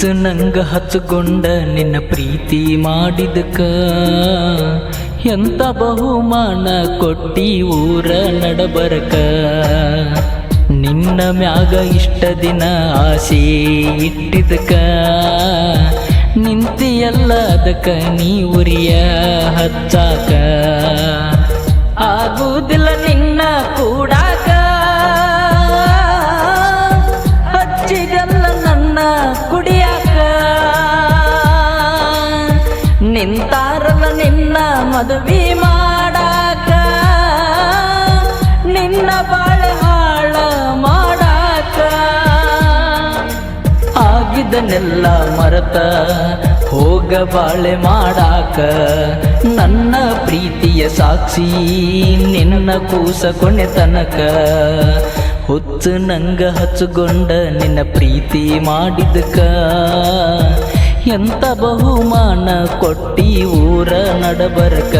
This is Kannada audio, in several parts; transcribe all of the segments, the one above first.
ಹುಚ್ಚು ನಂಗ ಹಚ್ಚಗೊಂಡ ನಿನ್ನ ಪ್ರೀತಿ ಮಾಡಿದಕ್ಕ ಎಂತ ಬಹುಮಾನ ಕೊಟ್ಟಿ ಊರ ನಡಬರಕ. ನಿನ್ನ ಮ್ಯಾಗ ಇಷ್ಟ ದಿನ ಆಸೆ ಇಟ್ಟಿದಕ್ಕ ನಿಂತಿಯಲ್ಲ ಅದಕ್ಕ ನೀ ಉರಿಯ ಹಚ್ಚಾಕ. ಆಗುವುದಿಲ್ಲ ನಿನ್ನ ಕೂಡಾಕ ಹಚ್ಚಿಗಲ್ಲ ನನ್ನ ಕುಡಿಯಾಕ. ನಿಂತಾರಲ್ಲ ನಿನ್ನ ಮದುವೆ ಮಾಡಾಕ ನಿನ್ನ ಬಾಳೆ ಹಾಳ ಮಾಡಾಕ. ಆಗಿದ್ದನ್ನೆಲ್ಲ ಮರೆತ ಹೋಗ ಬಾಳೆ ಮಾಡಾಕ. ನನ್ನ ಪ್ರೀತಿಯ ಸಾಕ್ಷಿ ನಿನ್ನ ಕೂಸ ಕೊನೆ ತನಕ. ಹುಚ್ಚು ನಂಗ ಹಚ್ಚಗೊಂಡ ನಿನ್ನ ಪ್ರೀತಿ ಮಾಡಿದಕ್ಕ ಎಂತ ಬಹುಮಾನ ಕೊಟ್ಟಿ ಊರ ನಡಬರಕ.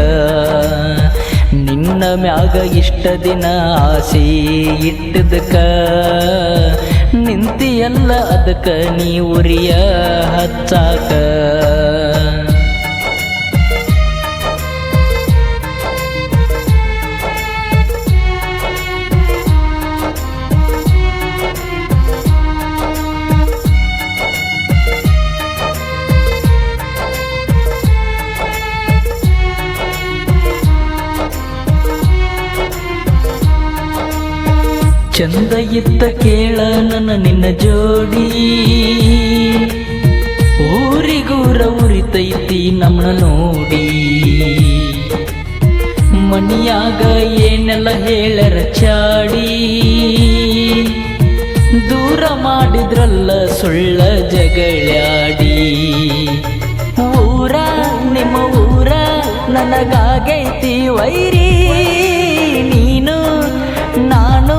ನಿನ್ನ ಮ್ಯಾಗ ಇಷ್ಟ ದಿನ ಆಸೆ ಇಟ್ಟದಕ್ಕ ನಿಂತಿಯಲ್ಲ ಅದಕ್ಕ ನೀ ಉರಿಯ ಹಚ್ಚಾಕ. ಚಂದ ಇತ್ತ ಕೇಳ ನನ್ನ ನಿನ್ನ ಜೋಡಿ ಊರಿಗೂರ ಉರಿತೈತಿ ನಮ್ಮನ ನೋಡಿ. ಮನಿಯಾಗ ಏನೆಲ್ಲ ಹೇಳರ ಚಾಡಿ ದೂರ ಮಾಡಿದ್ರಲ್ಲ ಸುಳ್ಳ ಜಗಳಾಡಿ. ಊರ ನಿಮ್ಮ ಊರ ನನಗಾಗೈತಿ ವೈರಿ. ನೀನು ನಾನು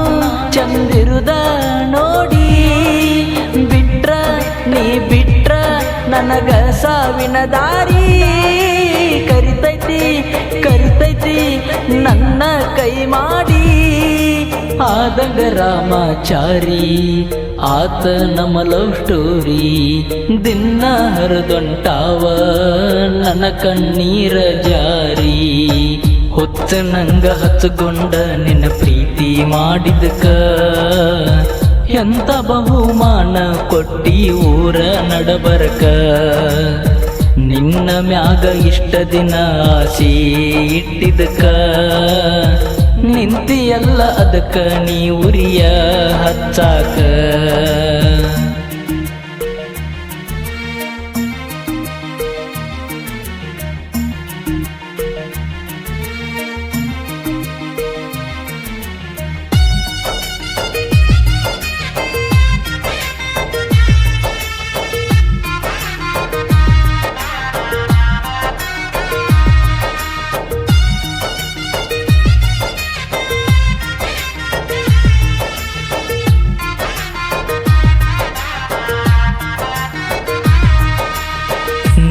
ಚಂದಿರುದ ನೋಡಿ ಬಿಟ್ರ ನೀ ಬಿಟ್ರ ನನಗ ಸಾವಿನ ದಾರಿ. ಕರಿತೈತಿ ಕರಿತೈತಿ ನನ್ನ ಕೈ ಮಾಡಿ. ಆದಂಗ ರಾಮಾಚಾರಿ ಆತ ನಮ್ಮ ಲವ್ ಸ್ಟೋರಿ. ದಿನ ಹರಿದೊಂಟಾವ ನನ್ನ ಕಣ್ಣೀರ ಜಾರಿ. ಹುಚ್ಚು ನಂಗ ಹಚ್ಚಗೊಂಡ ನಿನ್ನ ಪ್ರೀತಿ ಮಾಡಿದಕ್ಕ ಎಂತ ಬಹುಮಾನ ಕೊಟ್ಟಿ ಊರ ನಡಬರಕ. ನಿನ್ನ ಮ್ಯಾಗ ಇಷ್ಟ ದಿನ ಆಸೆ ಇಟ್ಟಿದಕ್ಕ ನಿಂತಿಯಲ್ಲ ಅದಕ್ಕ ನೀ ಉರಿಯ ಹಚ್ಚಾಕ.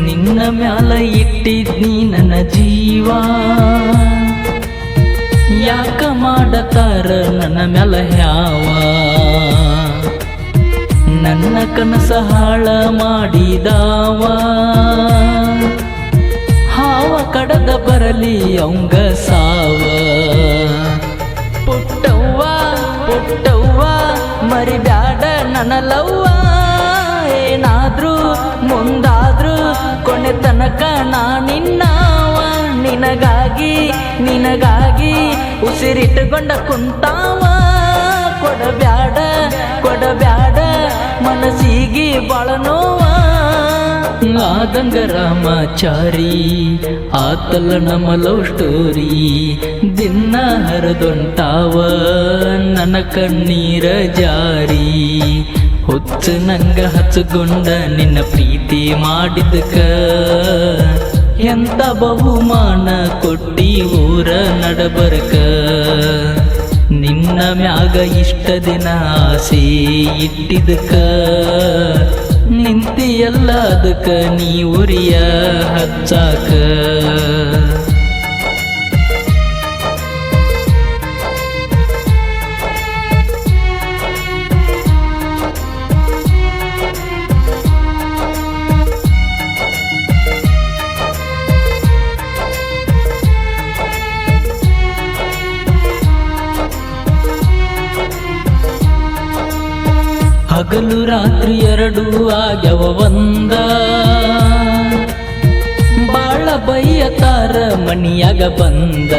ನಿನ್ನ ಮ್ಯಾಲ ಇಟ್ಟಿದ್ನಿ ನನ್ನ ಜೀವ ಯಾಕ ಮಾಡತಾರ ನನ್ನ ಮ್ಯಾಲ ಹ್ಯಾವ. ನನ್ನ ಕನಸ ಹಾಳ ಮಾಡಿದಾವ ಹಾವ ಕಡದ ಬರಲಿ ಅವಂಗ ಸಾವ. ಪುಟ್ಟವ್ವ ಪುಟ್ಟವ್ವ ಮರಿಬ್ಯಾಡ ನನ್ನ ಲವ್ವ. ಏನಾದ್ರೂ ಮುಂದಾದ್ರೂ ಕೊನೆ ತನಕ ನಾ ನಿನ್ನವ. ನಿನಗಾಗಿ ನಿನಗಾಗಿ ಉಸಿರಿಟ್ಟುಕೊಂಡ ಕುಂತಾವ. ಕೊಡಬ್ಯಾಡ ಕೊಡಬ್ಯಾಡ ಮನಸ್ಸಿಗೆ ಬಾಳ ನೋವ. ಆದಂಗ ರಾಮಾಚಾರಿ ಆತಲ್ಲ ನಮ್ಮ ಲವ್ ಸ್ಟೋರಿ. ದಿನ ಹರಿದೊಂಟಾವ ನನ್ನ ಕಣ್ಣೀರ ಜಾರಿ. ಹುಚ್ಚು ನಂಗ ಹಚ್ಚಗೊಂಡ ನಿನ್ನ ಪ್ರೀತಿ ಮಾಡಿದಕ್ಕ ಎಂತ ಬಹುಮಾನ ಕೊಟ್ಟಿ ಊರ ನಡಬರಕ. ನಿನ್ನ ಮ್ಯಾಗ ಇಷ್ಟ ದಿನ ಆಸೆ ಇಟ್ಟಿದಕ್ಕ ನಿಂತಿಯಲ್ಲ ಅದಕ್ಕ ನೀ ಉರಿಯ ಹಚ್ಚಾಕ. ಹಗಲು ರಾತ್ರಿ ಎರಡು ಆಗ್ಯವ ಒಂದ, ಬಾಳ ಬೈಯತಾರ ಮನಿಯಾಗ ಬಂದ.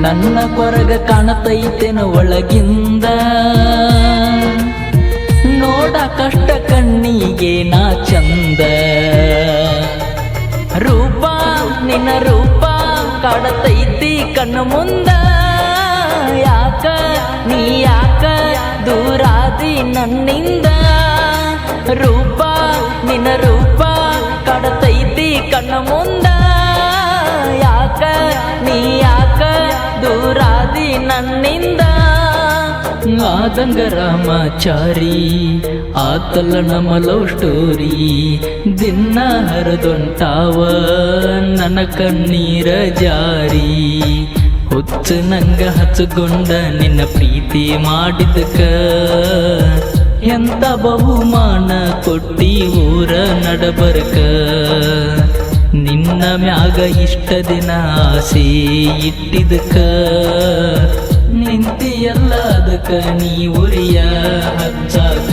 ನನ್ನ ಕೊರಗ ಕಾಣತೈತೇನ ಒಳಗಿಂದ, ನೋಡ ಕಷ್ಟ ಕಣ್ಣಿಗೆ ನಾ ಚಂದ. ರೂಪ ನಿನ್ನ ರೂಪ ಕಾಡತೈತಿ ಕಣ್ಣು ಮುಂದ, ಯಾಕ ನೀ ಯಾಕ ದೂರಾದಿ ನನ್ನಿಂದ. ರೂಪ ನಿನ್ನ ರೂಪ ಕಾಡತೈತಿ ಕಣ್ಣು ಮುಂದ, ಯಾಕ ನೀ ಯಾಕ ದೂರಾದಿ ನನ್ನಿಂದ. ಆದಂಗ ರಾಮಾಚಾರಿ ಆತಲ್ಲ ನಮ್ಮ ಲವ್ ಸ್ಟೋರಿ, ದಿನ ಹರಿದೊಂಟಾವ ನನ್ನ ಕಣ್ಣೀರ ಜಾರಿ. ಹುಚ್ಚು ನಂಗ ಹಚ್ಚಗೊಂಡ ನಿನ್ನ ಪ್ರೀತಿ ಮಾಡಿದಕ, ಎಂತ ಬಹುಮಾನ ಕೊಟ್ಟಿ ಊರ ನಡಬರ್ಕ. ನಿನ್ನ ಮ್ಯಾಗ ಇಷ್ಟ ದಿನ ಆಸೆ ಇಟ್ಟಿದಕ, ನಿಂತಿಯಲ್ಲ ಅದಕ್ಕ ನೀ ಉರಿಯ ಹಚ್ಚಾಕ.